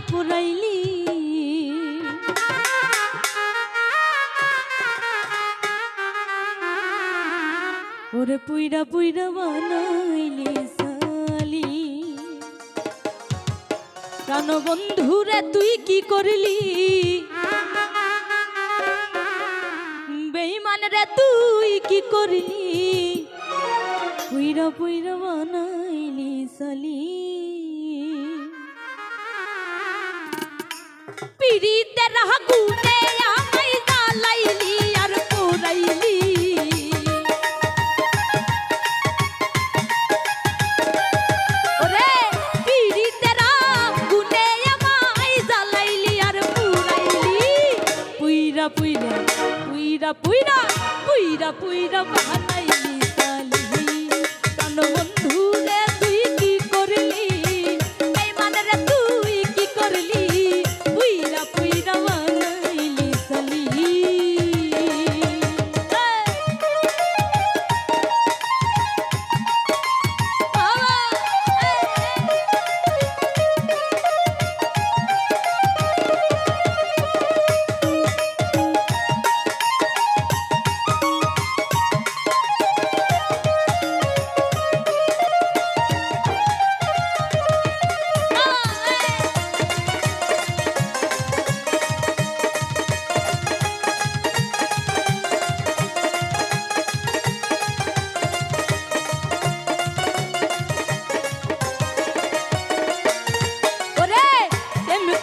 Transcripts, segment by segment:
পুরাইলি ওরে পুইরা পুইরা বানাইলি সালি প্রাণ বন্ধুরে তুই কি করলি বেঈমান রে তুই কি করলি পুইরা পুইরা বানাইলি সালি পিরিতের আগুনে আমায় জ্বালাইলি আর পোড়াইলি ওরে পিরিতের আগুনে আমায় জ্বালাইলি আর পোড়াইলি পুইরা পুইরা পুইরা পুইরা পুইরা পুইরা বানাইলি সালি প্রাণ বন্ধু রে তুই কি করলি বেঈমান রে তুই কি করলি পুইরা পুইরা বানাইলি সালি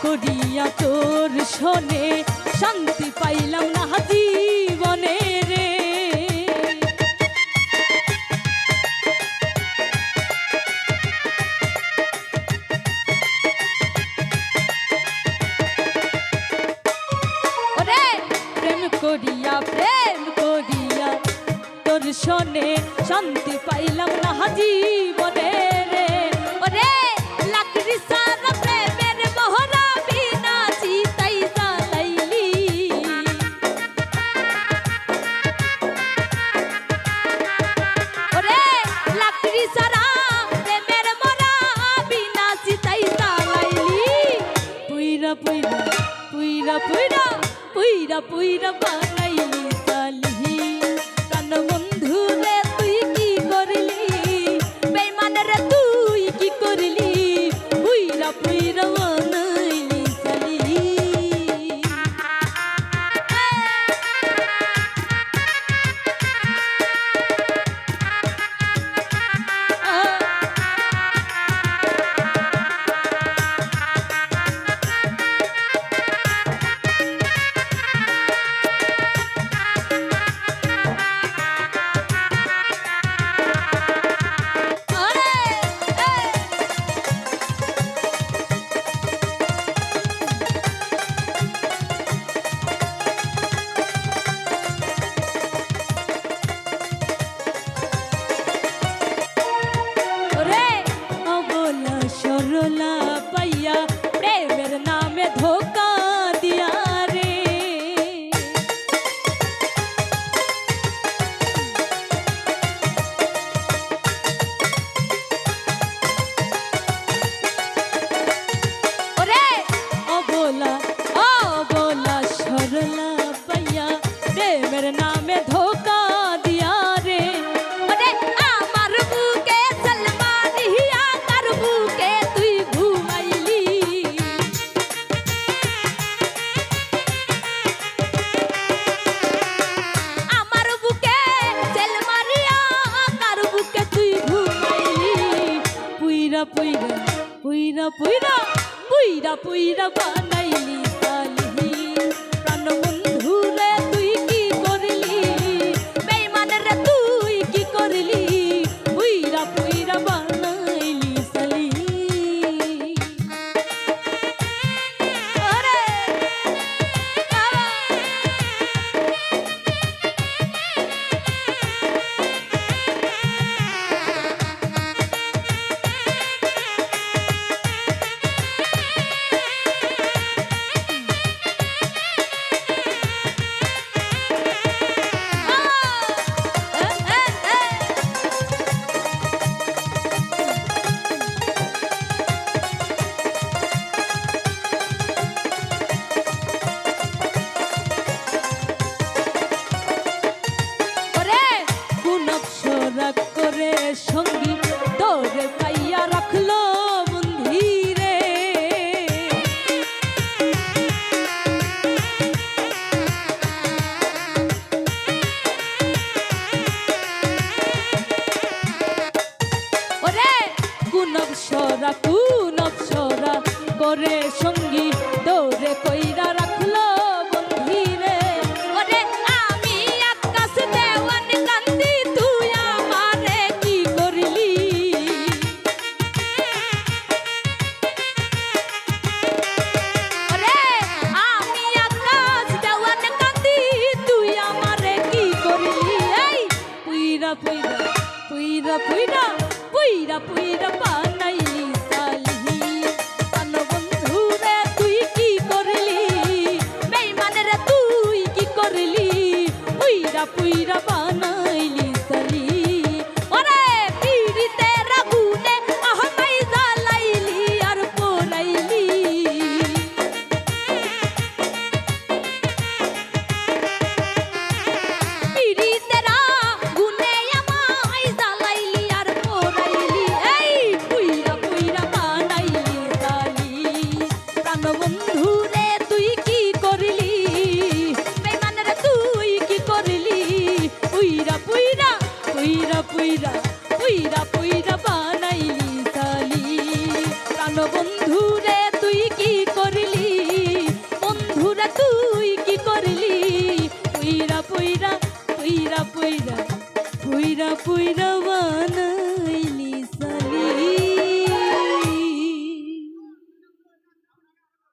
করিয়া তোর শোনে শান্তি পাইলাম না জীবনে রে ওরে প্রেম করিয়া তোর শোনে শান্তি পাইলাম না জীবনে রে ওরে লাকড়ি সারা প্রেমের মোহরা পুইরা পুইরা পুইরা পুইরা বানাইলি সালি প্রাণ বন্ধু রে তুই কি করলি বেঈমান রে তুই কি করলি পুইরা পুইরা বানাইলি সালি সরলা পাইয়া প্রেমের নামে ধোকা দিয়া রে ওরে অবলা সরলা পাইয়া প্রেমের নামে ধোকা দিয়া রে ওরে আমার বুকে সলমানিয়া কার বুকে তুই ঘুমাইলি আমার বুকে সলমানিয়া কার বুকে তুই ঘুমাইলি পুইরা পুইরা পুইরা পুইরা পুইরা পুইরা বানাইলি সালি প্রাণ বন্ধু রে তুই কি করলি বেঈমান রে তুই কি করলি পুইরা পুইরা বানাইলি সালি আরে নকশরা করে সঙ্গী দৌড়ে কইরা রাখলো বন্ধিরে। ওরে আমি আকাশ দেওয়ান কান্দি তুই আমারে কি করলি। ওরে আমি আকাশ দেওয়ান কান্দি তুই আমারে কি করলি। এই পুইরা পুইরা পুইরা পুইরা পুইরা পুইরা বানাইলি সালি। আনো বন্ধু রে তুই কি করলি, বেঈমান রে তুই কি করলি, পুইরা পুইরা বানাইলি সালি। ওরে পীড়িতের আগুনে আমায় জ্বালাইলি আর পোড়াইলি। পীড়িতের আগুনে আমায় জ্বালাইলি আর পোড়াইলি। এই পুইরা পুইরা বানাইলি সালি। প্রাণবন্ধু রে তুই কি করলি, বেঈমান রে তুই কি করলি, পুইরা পুইরা পুইরা পুইরা পুইরা পুইরা বানাইলি সালি। প্রাণবন্ধু রে তুই কি করলি, বন্ধু রে তুই কি করলি, পুইরা পুইরা পুইরা পুইরা পুইরা পুইরা